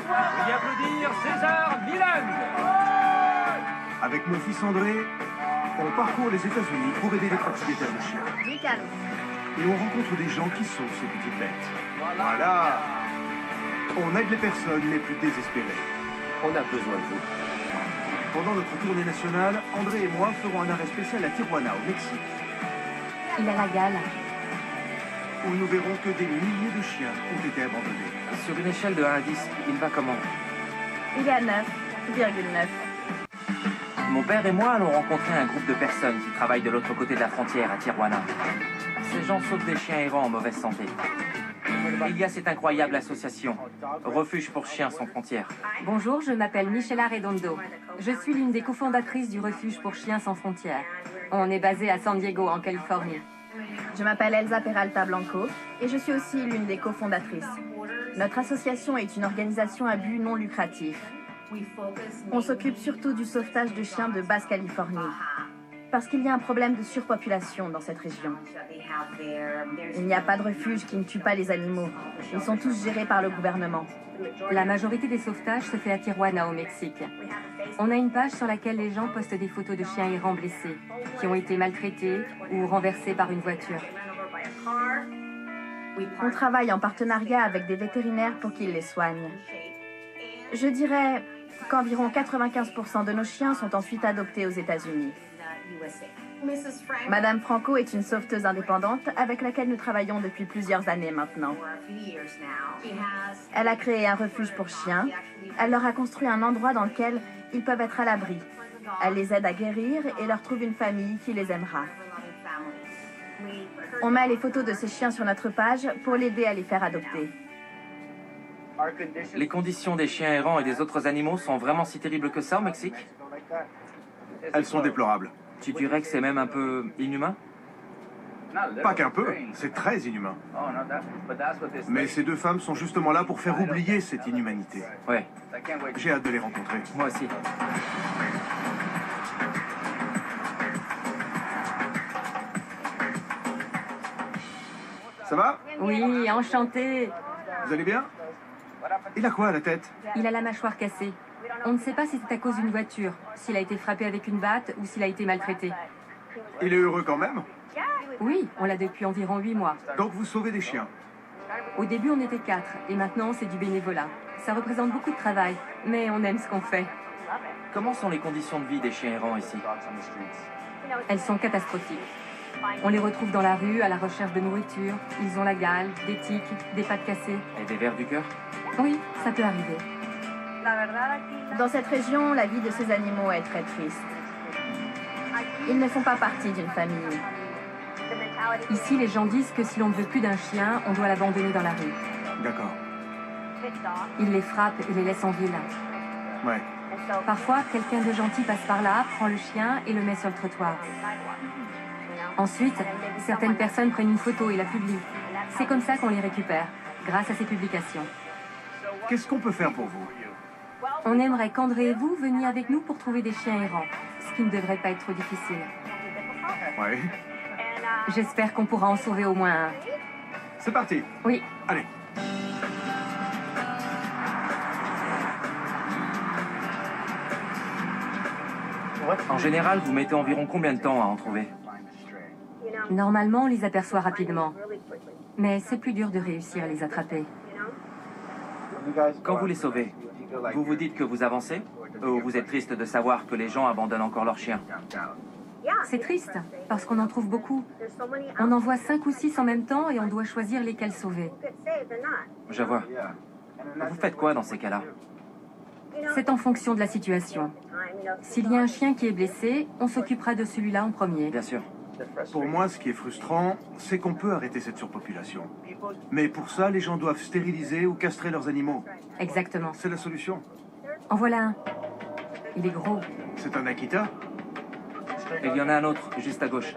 Et applaudir César Milan. Avec mon fils André, on parcourt les États-Unis pour aider les propriétaires de chiens. Du calme. Et on rencontre des gens qui sauvent ces petites bêtes. Voilà. On aide les personnes les plus désespérées. On a besoin de vous. Pendant notre tournée nationale, André et moi ferons un arrêt spécial à Tijuana, au Mexique, Il a la gale. où nous verrons que des milliers de chiens ont été abandonnés. Sur une échelle de 1 à 10, il va comment? Il est à 9,9. Mon père et moi allons rencontrer un groupe de personnes qui travaillent de l'autre côté de la frontière, à Tijuana. Ces gens sauvent des chiens errants en mauvaise santé. Il y a cette incroyable association, Refuge pour chiens sans frontières. Bonjour, je m'appelle Michela Redondo. Je suis l'une des cofondatrices du Refuge pour chiens sans frontières. On est basé à San Diego, en Californie. Je m'appelle Elsa Peralta Blanco et je suis aussi l'une des cofondatrices. Notre association est une organisation à but non lucratif. On s'occupe surtout du sauvetage de chiens de Basse-Californie, parce qu'il y a un problème de surpopulation dans cette région. Il n'y a pas de refuge qui ne tue pas les animaux. Ils sont tous gérés par le gouvernement. La majorité des sauvetages se fait à Tijuana, au Mexique. On a une page sur laquelle les gens postent des photos de chiens errants blessés, qui ont été maltraités ou renversés par une voiture. On travaille en partenariat avec des vétérinaires pour qu'ils les soignent. Je dirais qu'environ 95% de nos chiens sont ensuite adoptés aux États-Unis. Madame Franco est une sauveteuse indépendante avec laquelle nous travaillons depuis plusieurs années maintenant. Elle a créé un refuge pour chiens. Elle leur a construit un endroit dans lequel ils peuvent être à l'abri. Elle les aide à guérir et leur trouve une famille qui les aimera. On met les photos de ces chiens sur notre page pour l'aider à les faire adopter. Les conditions des chiens errants et des autres animaux sont vraiment si terribles que ça au Mexique? Elles sont déplorables. Tu dirais que c'est même un peu inhumain? Pas qu'un peu, c'est très inhumain. Mais ces deux femmes sont justement là pour faire oublier cette inhumanité. Ouais, J'ai hâte de les rencontrer. moi aussi. Ça va? Oui, enchanté. Vous allez bien? Il a quoi à la tête? Il a la mâchoire cassée. On ne sait pas si c'est à cause d'une voiture, s'il a été frappé avec une batte ou s'il a été maltraité. Il est heureux quand même? Oui, on l'a depuis environ 8 mois. Donc vous sauvez des chiens? Au début, on était 4, et maintenant, c'est du bénévolat. Ça représente beaucoup de travail, mais on aime ce qu'on fait. Comment sont les conditions de vie des chiens errants ici? Elles sont catastrophiques. On les retrouve dans la rue, à la recherche de nourriture. Ils ont la gale, des tiques, des pattes cassées. Et des vers du cœur? Oui, ça peut arriver. Dans cette région, la vie de ces animaux est très triste. Ils ne font pas partie d'une famille. Ici, les gens disent que si l'on ne veut plus d'un chien, on doit l'abandonner dans la rue. D'accord. Ils les frappent et les laissent en ville. Ouais. Parfois, quelqu'un de gentil passe par là, prend le chien et le met sur le trottoir. Ensuite, certaines personnes prennent une photo et la publient. C'est comme ça qu'on les récupère, grâce à ces publications. Qu'est-ce qu'on peut faire pour vous? On aimerait qu'André et vous veniez avec nous pour trouver des chiens errants, ce qui ne devrait pas être trop difficile. Ouais. J'espère qu'on pourra en sauver au moins un. C'est parti. Oui. Allez. En général, vous mettez environ combien de temps à en trouver? Normalement, on les aperçoit rapidement. Mais c'est plus dur de réussir à les attraper. Quand vous les sauvez, vous vous dites que vous avancez? Ou vous êtes triste de savoir que les gens abandonnent encore leurs chiens? C'est triste, parce qu'on en trouve beaucoup. On en voit 5 ou 6 en même temps et on doit choisir lesquels sauver. Je vois. Vous faites quoi dans ces cas-là? C'est en fonction de la situation. S'il y a un chien qui est blessé, on s'occupera de celui-là en premier. Bien sûr. Pour moi, ce qui est frustrant, c'est qu'on peut arrêter cette surpopulation. Mais pour ça, les gens doivent stériliser ou castrer leurs animaux. Exactement. C'est la solution. En voilà un. Il est gros. C'est un Akita? Il y en a un autre, juste à gauche.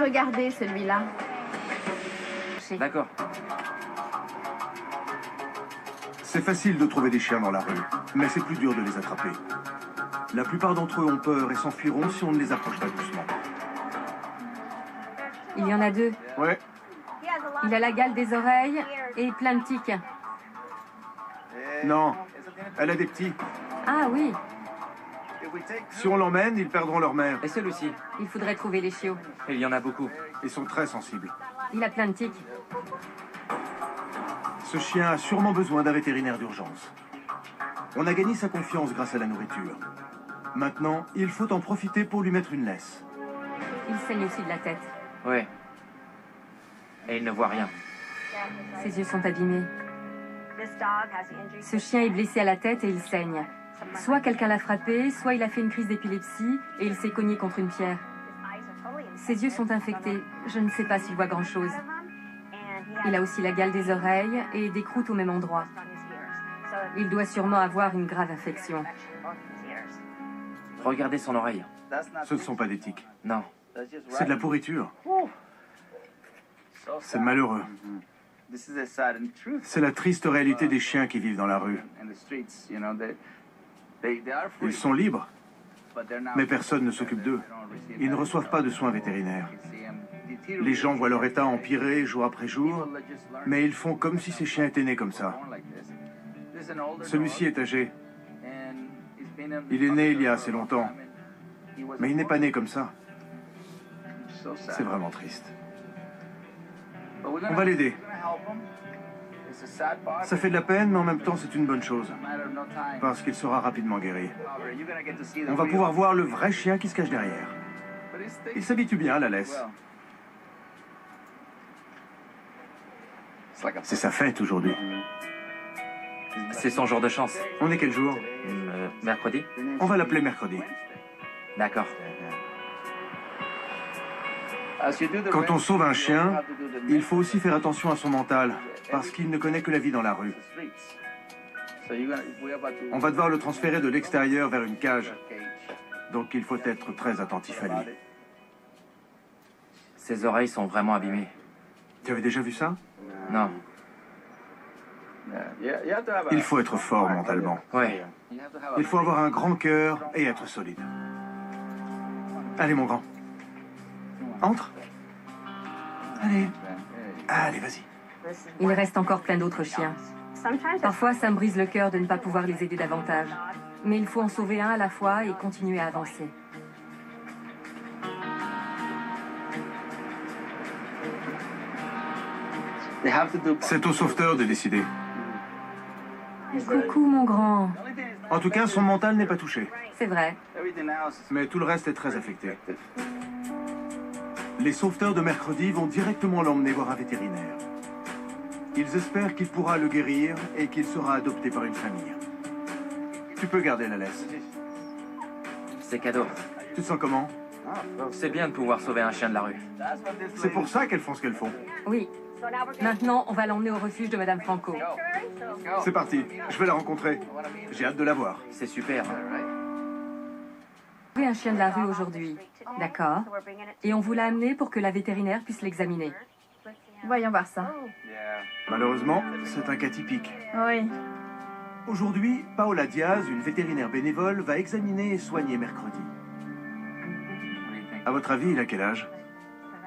Regardez celui-là. D'accord. C'est facile de trouver des chiens dans la rue, mais c'est plus dur de les attraper. La plupart d'entre eux ont peur et s'enfuiront si on ne les approche pas doucement. Il y en a 2. Ouais, Il a la gale des oreilles et plein de tiques. Non, elle a des petits. Ah oui, Si on l'emmène, ils perdront leur mère. Et celui-ci, il faudrait trouver les chiots. il y en a beaucoup. Ils sont très sensibles. Il a plein de tics. Ce chien a sûrement besoin d'un vétérinaire d'urgence. On a gagné sa confiance grâce à la nourriture. Maintenant, il faut en profiter pour lui mettre une laisse. Il saigne aussi de la tête. Ouais. Et il ne voit rien. Ses yeux sont abîmés. Ce chien est blessé à la tête et il saigne. Soit quelqu'un l'a frappé, soit il a fait une crise d'épilepsie et il s'est cogné contre une pierre. Ses yeux sont infectés. Je ne sais pas s'il voit grand-chose. Il a aussi la gale des oreilles et des croûtes au même endroit. Il doit sûrement avoir une grave infection. Regardez son oreille. Ce ne sont pas des tiques. Non. C'est de la pourriture. C'est malheureux. C'est la triste réalité des chiens qui vivent dans la rue. Ils sont libres, mais personne ne s'occupe d'eux. Ils ne reçoivent pas de soins vétérinaires. Les gens voient leur état empirer jour après jour, mais ils font comme si ces chiens étaient nés comme ça. Celui-ci est âgé. Il est né il y a assez longtemps, mais il n'est pas né comme ça. C'est vraiment triste. On va l'aider. Ça fait de la peine, mais en même temps, c'est une bonne chose, parce qu'il sera rapidement guéri. On va pouvoir voir le vrai chien qui se cache derrière. Il s'habitue bien à la laisse. C'est sa fête aujourd'hui. C'est son jour de chance. On est quel jour? Mercredi? On va l'appeler mercredi. D'accord. Quand on sauve un chien, il faut aussi faire attention à son mental, parce qu'il ne connaît que la vie dans la rue. On va devoir le transférer de l'extérieur vers une cage, donc il faut être très attentif à lui. Ses oreilles sont vraiment abîmées. Tu avais déjà vu ça? Non. Il faut être fort mentalement. Ouais. Il faut avoir un grand cœur et être solide. Allez, mon grand. Entre. Allez. Allez, vas-y. Il reste encore plein d'autres chiens. Parfois, ça me brise le cœur de ne pas pouvoir les aider davantage. Mais il faut en sauver un à la fois et continuer à avancer. C'est au sauveteur de décider. Coucou, mon grand. En tout cas, son mental n'est pas touché. C'est vrai. Mais tout le reste est très affecté. Les sauveteurs de mercredi vont directement l'emmener voir un vétérinaire. Ils espèrent qu'il pourra le guérir et qu'il sera adopté par une famille. Tu peux garder la laisse. C'est cadeau. Tu te sens comment? C'est bien de pouvoir sauver un chien de la rue. C'est pour ça qu'elles font ce qu'elles font. Oui. Maintenant, on va l'emmener au refuge de Madame Franco. C'est parti, je vais la rencontrer. J'ai hâte de la voir. C'est super. On a un chien de la rue aujourd'hui. D'accord. Et on vous l'a amené pour que la vétérinaire puisse l'examiner. Voyons voir ça. Malheureusement, c'est un cas typique. Oui. Aujourd'hui, Paola Diaz, une vétérinaire bénévole, va examiner et soigner mercredi. À votre avis, il a quel âge?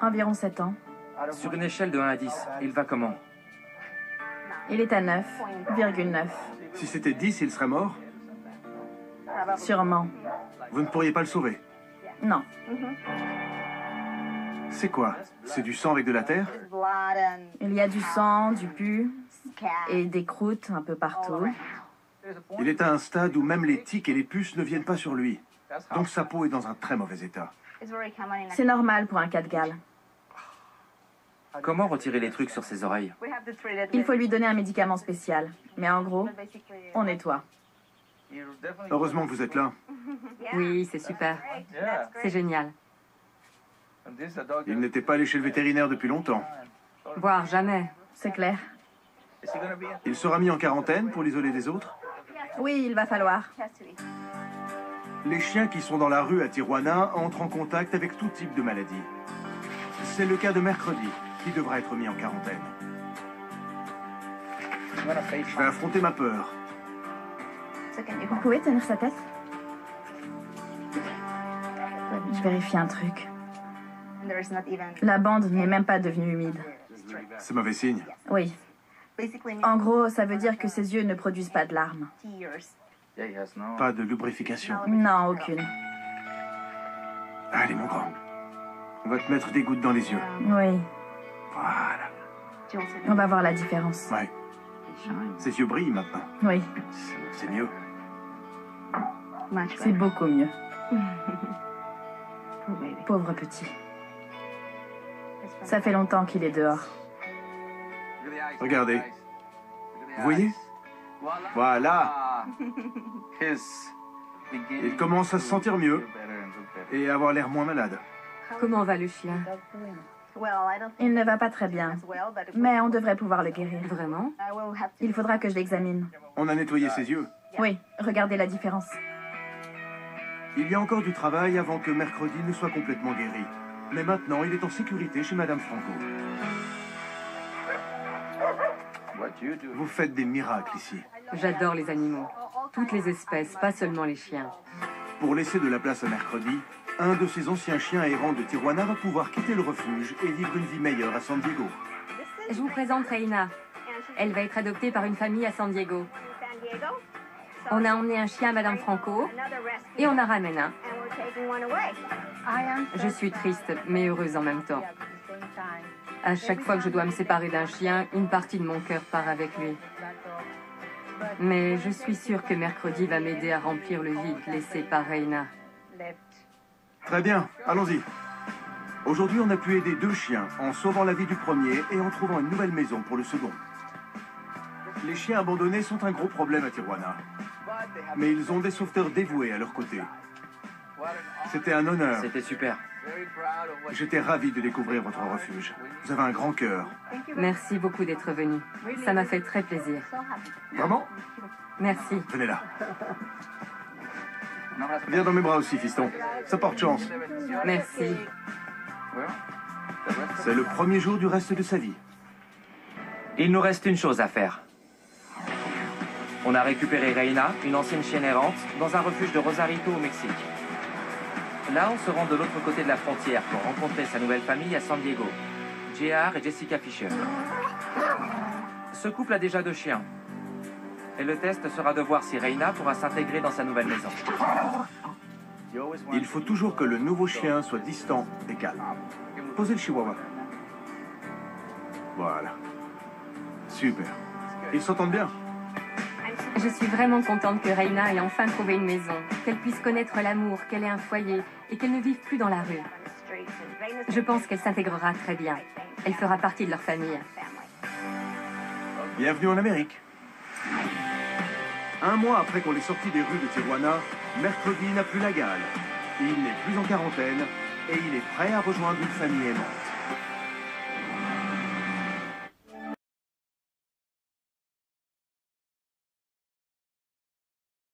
Environ 7 ans. Sur une échelle de 1 à 10, il va comment? Il est à 9,9. Si c'était 10, il serait mort? Sûrement. Vous ne pourriez pas le sauver? Non. C'est quoi? C'est du sang avec de la terre? Il y a du sang, du pus et des croûtes un peu partout. Il est à un stade où même les tiques et les puces ne viennent pas sur lui. Donc sa peau est dans un très mauvais état. C'est normal pour un cas de gale. Comment retirer les trucs sur ses oreilles? Il faut lui donner un médicament spécial. Mais en gros, on nettoie. Heureusement que vous êtes là. Oui, c'est super. C'est génial. Il n'était pas allé chez le vétérinaire depuis longtemps. Voire jamais. C'est clair. Il sera mis en quarantaine pour l'isoler des autres? Oui, il va falloir. Les chiens qui sont dans la rue à Tijuana entrent en contact avec tout type de maladie. C'est le cas de mercredi, qui devra être mis en quarantaine. Je vais affronter ma peur. Vous pouvez tenir sa tête? Je vérifie un truc. La bande n'est même pas devenue humide. C'est mauvais signe. Oui. En gros, ça veut dire que ses yeux ne produisent pas de larmes. Pas de lubrification. Non, aucune. Allez, mon grand. On va te mettre des gouttes dans les yeux. Oui, Voilà. on va voir la différence. Ouais. Ses yeux brillent maintenant. Oui, C'est mieux. c'est beaucoup mieux. Pauvre petit. Ça fait longtemps qu'il est dehors. Regardez. Vous voyez? Voilà. Il commence à se sentir mieux et à avoir l'air moins malade. Comment va le chien? Il ne va pas très bien, mais on devrait pouvoir le guérir. Vraiment? Il faudra que je l'examine. On a nettoyé ses yeux. Oui, regardez la différence. Il y a encore du travail avant que mercredi ne soit complètement guéri. Mais maintenant, il est en sécurité chez Madame Franco. Vous faites des miracles ici. J'adore les animaux. Toutes les espèces, pas seulement les chiens. Pour laisser de la place à mercredi, un de ces anciens chiens errants de Tijuana va pouvoir quitter le refuge et vivre une vie meilleure à San Diego. Je vous présente Reina. Elle va être adoptée par une famille à San Diego. On a emmené un chien à Madame Franco et on a ramené un. Je suis triste, mais heureuse en même temps. À chaque fois que je dois me séparer d'un chien, une partie de mon cœur part avec lui. Mais je suis sûre que mercredi va m'aider à remplir le vide laissé par Reina. Très bien, allons-y. Aujourd'hui, on a pu aider 2 chiens en sauvant la vie du premier et en trouvant une nouvelle maison pour le second. Les chiens abandonnés sont un gros problème à Tijuana. Mais ils ont des sauveteurs dévoués à leur côté. C'était un honneur. C'était super. J'étais ravi de découvrir votre refuge. Vous avez un grand cœur. Merci beaucoup d'être venu. Ça m'a fait très plaisir. Vraiment? Merci. Venez là. Viens dans mes bras aussi, fiston. Ça porte chance. Merci. C'est le premier jour du reste de sa vie. Il nous reste une chose à faire. On a récupéré Reina, une ancienne chienne errante, dans un refuge de Rosarito au Mexique. Là, on se rend de l'autre côté de la frontière pour rencontrer sa nouvelle famille à San Diego, J.R. et Jessica Fisher. Ce couple a déjà 2 chiens. Et le test sera de voir si Reina pourra s'intégrer dans sa nouvelle maison. Il faut toujours que le nouveau chien soit distant et calme. Posez le chihuahua. Voilà. Super. Ils s'entendent bien. Je suis vraiment contente que Reina ait enfin trouvé une maison, qu'elle puisse connaître l'amour, qu'elle ait un foyer et qu'elle ne vive plus dans la rue. Je pense qu'elle s'intégrera très bien. Elle fera partie de leur famille. Bienvenue en Amérique. 1 mois après qu'on l'ait sorti des rues de Tijuana, mercredi n'a plus la gale. Il n'est plus en quarantaine et il est prêt à rejoindre une famille aimante.